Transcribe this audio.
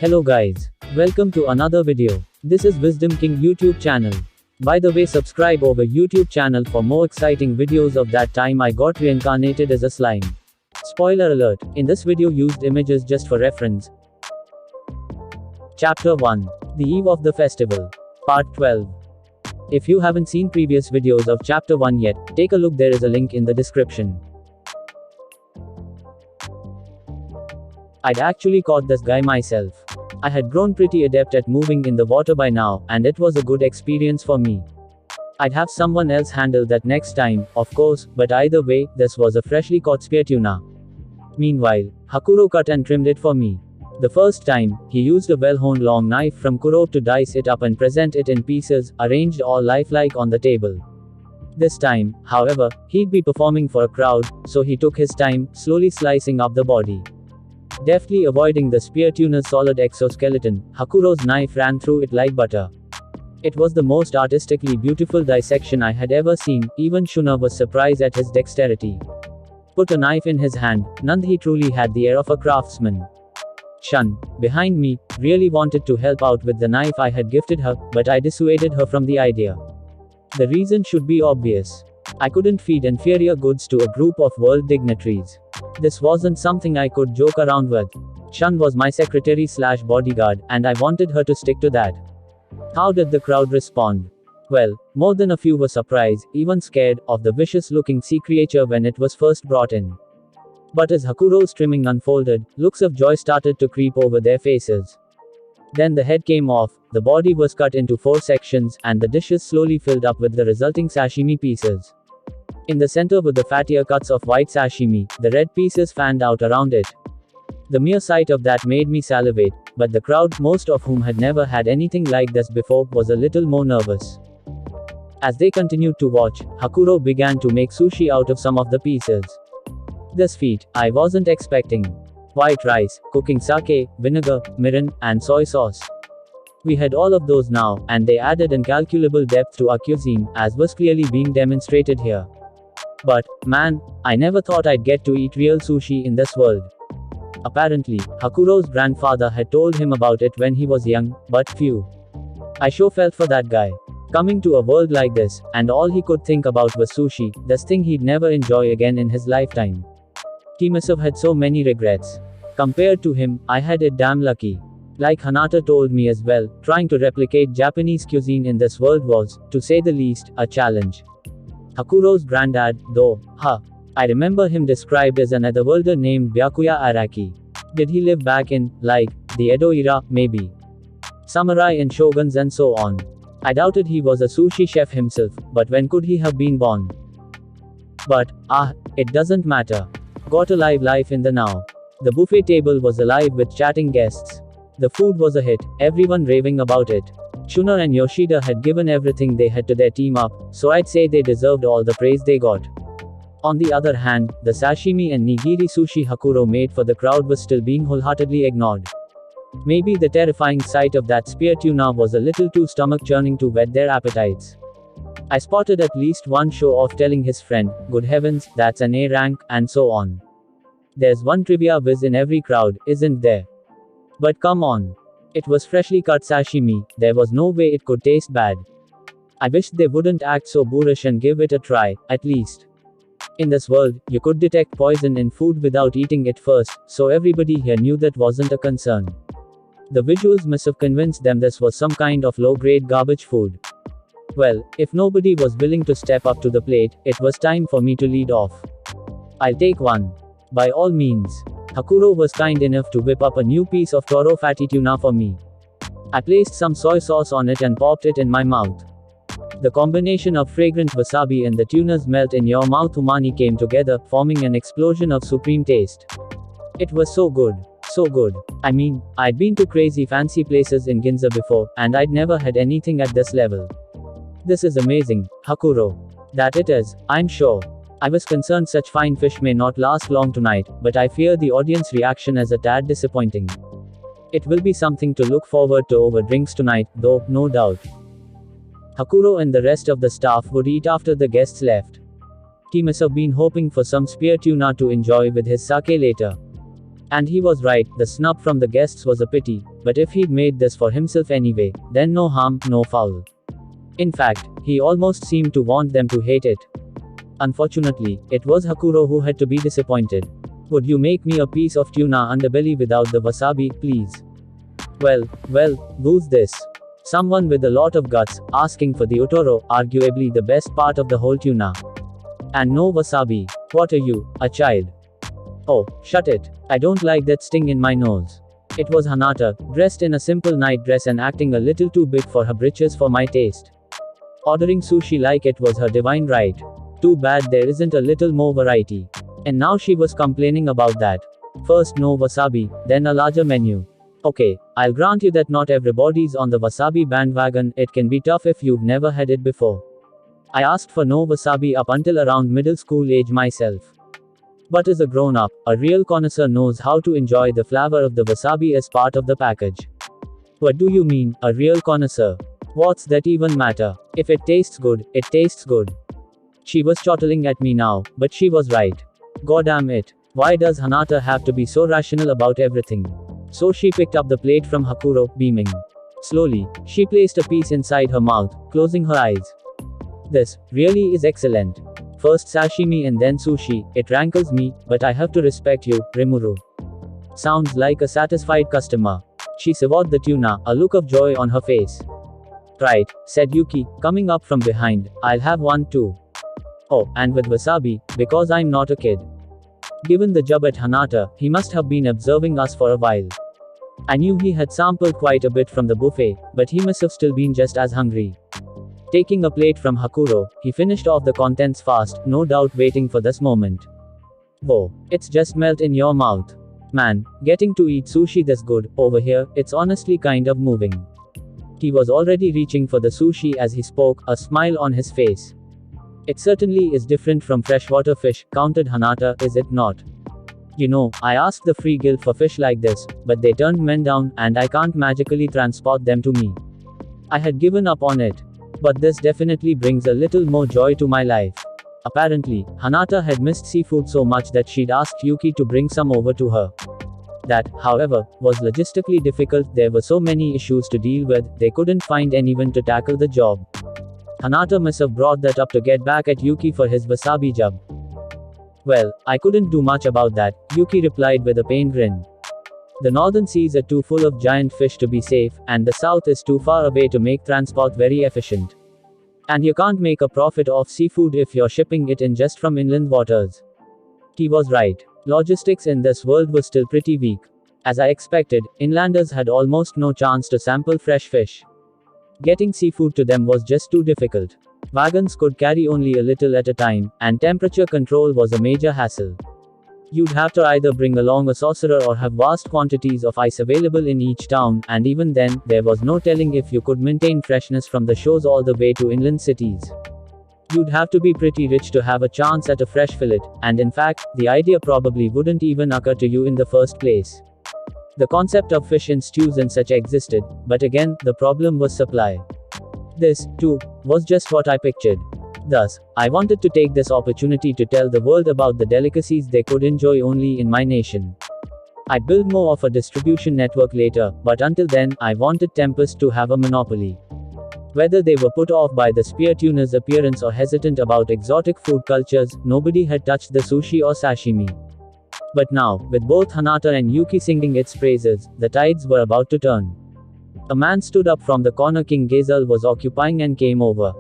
Hello guys. Welcome to another video. This is Wisdom King YouTube channel. By the way, subscribe over YouTube channel for more exciting videos of that time I got reincarnated as a slime. Spoiler alert, in this video used images just for reference. Chapter 1. The Eve of the Festival. Part 12. If you haven't seen previous videos of Chapter 1 yet, take a look, there is a link in the description. I'd actually caught this guy myself. I had grown pretty adept at moving in the water by now, and it was a good experience for me. I'd have someone else handle that next time, of course, but either way, this was a freshly caught spear tuna. Meanwhile, Hakuro cut and trimmed it for me. The first time, he used a well-honed long knife from Kuro to dice it up and present it in pieces, arranged all lifelike on the table. This time, however, he'd be performing for a crowd, so he took his time, slowly slicing up the body. Deftly avoiding the spear tuna's solid exoskeleton, Hakuro's knife ran through it like butter. It was the most artistically beautiful dissection I had ever seen, even Shuna was surprised at his dexterity. Put a knife in his hand, Nandhi truly had the air of a craftsman. Shun, behind me, really wanted to help out with the knife I had gifted her, but I dissuaded her from the idea. The reason should be obvious. I couldn't feed inferior goods to a group of world dignitaries. This wasn't something I could joke around with. Shun was my secretary/bodyguard, and I wanted her to stick to that. How did the crowd respond? Well, more than a few were surprised, even scared, of the vicious-looking sea creature when it was first brought in. But as Hakuro's trimming unfolded, looks of joy started to creep over their faces. Then the head came off, the body was cut into 4 sections, and the dishes slowly filled up with the resulting sashimi pieces. In the center were the fattier cuts of white sashimi, the red pieces fanned out around it. The mere sight of that made me salivate, but the crowd, most of whom had never had anything like this before, was a little more nervous. As they continued to watch, Hakuro began to make sushi out of some of the pieces. This feat, I wasn't expecting. White rice, cooking sake, vinegar, mirin, and soy sauce. We had all of those now, and they added incalculable depth to our cuisine, as was clearly being demonstrated here. But, man, I never thought I'd get to eat real sushi in this world. Apparently, Hakuro's grandfather had told him about it when he was young, but phew. I sure felt for that guy. Coming to a world like this, and all he could think about was sushi, this thing he'd never enjoy again in his lifetime. Kimisov had so many regrets. Compared to him, I had it damn lucky. Like Hanata told me as well, trying to replicate Japanese cuisine in this world was, to say the least, a challenge. Hakuro's granddad, though, I remember him described as an otherworlder named Byakuya Araki. Did he live back in, like, the Edo era, maybe? Samurai and shoguns and so on. I doubted he was a sushi chef himself, but when could he have been born? But, it doesn't matter. Got a live life in the now. The buffet table was alive with chatting guests. The food was a hit, everyone raving about it. Shuna and Yoshida had given everything they had to their team up, so I'd say they deserved all the praise they got. On the other hand, the sashimi and nigiri sushi Hakuro made for the crowd was still being wholeheartedly ignored. Maybe the terrifying sight of that spear tuna was a little too stomach-churning to whet their appetites. I spotted at least one show-off telling his friend, "Good heavens, that's an A rank," and so on. There's one trivia whiz in every crowd, isn't there? But come on. It was freshly cut sashimi, there was no way it could taste bad. I wished they wouldn't act so boorish and give it a try, at least. In this world, you could detect poison in food without eating it first, so everybody here knew that wasn't a concern. The visuals must have convinced them this was some kind of low-grade garbage food. Well, if nobody was willing to step up to the plate, it was time for me to lead off. I'll take one. By all means. Hakuro was kind enough to whip up a new piece of toro fatty tuna for me. I placed some soy sauce on it and popped it in my mouth. The combination of fragrant wasabi and the tuna's melt in your mouth umami came together, forming an explosion of supreme taste. It was so good. So good. I mean, I'd been to crazy fancy places in Ginza before, and I'd never had anything at this level. This is amazing, Hakuro. That it is, I'm sure. I was concerned such fine fish may not last long tonight, but I fear the audience reaction is a tad disappointing. It will be something to look forward to over drinks tonight, though, no doubt. Hakuro and the rest of the staff would eat after the guests left. He must have been hoping for some spear tuna to enjoy with his sake later. And he was right, the snub from the guests was a pity, but if he'd made this for himself anyway, then no harm, no foul. In fact, he almost seemed to want them to hate it. Unfortunately, it was Hakuro who had to be disappointed. Would you make me a piece of tuna underbelly without the wasabi, please? Well, who's this? Someone with a lot of guts, asking for the otoro, arguably the best part of the whole tuna. And no wasabi. What are you, a child? Oh, shut it. I don't like that sting in my nose. It was Hanata, dressed in a simple night dress and acting a little too big for her britches for my taste. Ordering sushi like it was her divine right. Too bad there isn't a little more variety. And now she was complaining about that. First no wasabi, then a larger menu. Okay, I'll grant you that not everybody's on the wasabi bandwagon, it can be tough if you've never had it before. I asked for no wasabi up until around middle school age myself. But as a grown-up, a real connoisseur knows how to enjoy the flavor of the wasabi as part of the package. What do you mean, a real connoisseur? What's that even matter? If it tastes good, it tastes good. She was chortling at me now, but she was right. Goddamn it. Why does Hanata have to be so rational about everything? So she picked up the plate from Hakuro, beaming. Slowly, she placed a piece inside her mouth, closing her eyes. This really is excellent. First sashimi and then sushi, it rankles me, but I have to respect you, Rimuru. Sounds like a satisfied customer. She savored the tuna, a look of joy on her face. Right, said Yuki, coming up from behind, I'll have one too. Oh, and with wasabi, because I'm not a kid. Given the job at Hanata, he must have been observing us for a while. I knew he had sampled quite a bit from the buffet, but he must have still been just as hungry. Taking a plate from Hakuro, he finished off the contents fast, no doubt waiting for this moment. Whoa, it's just melt in your mouth. Man, getting to eat sushi this good, over here, it's honestly kind of moving. He was already reaching for the sushi as he spoke, a smile on his face. It certainly is different from freshwater fish, countered Hanata, is it not? You know, I asked the free guild for fish like this, but they turned men down, and I can't magically transport them to me. I had given up on it. But this definitely brings a little more joy to my life. Apparently, Hanata had missed seafood so much that she'd asked Yuki to bring some over to her. That, however, was logistically difficult, there were so many issues to deal with, they couldn't find anyone to tackle the job. Hanata must have brought that up to get back at Yuki for his wasabi job. Well, I couldn't do much about that, Yuki replied with a pained grin. The northern seas are too full of giant fish to be safe, and the south is too far away to make transport very efficient. And you can't make a profit off seafood if you're shipping it in just from inland waters. He was right. Logistics in this world was still pretty weak. As I expected, inlanders had almost no chance to sample fresh fish. Getting seafood to them was just too difficult. Wagons could carry only a little at a time, and temperature control was a major hassle. You'd have to either bring along a sorcerer or have vast quantities of ice available in each town, and even then, there was no telling if you could maintain freshness from the shores all the way to inland cities. You'd have to be pretty rich to have a chance at a fresh fillet, and in fact, the idea probably wouldn't even occur to you in the first place. The concept of fish in stews and such existed, but again, the problem was supply. This, too, was just what I pictured. Thus, I wanted to take this opportunity to tell the world about the delicacies they could enjoy only in my nation. I'd build more of a distribution network later, but until then, I wanted Tempest to have a monopoly. Whether they were put off by the spear tuna's appearance or hesitant about exotic food cultures, nobody had touched the sushi or sashimi. But now, with both Hanata and Yuki singing its praises, the tides were about to turn. A man stood up from the corner King Gazelle was occupying and came over.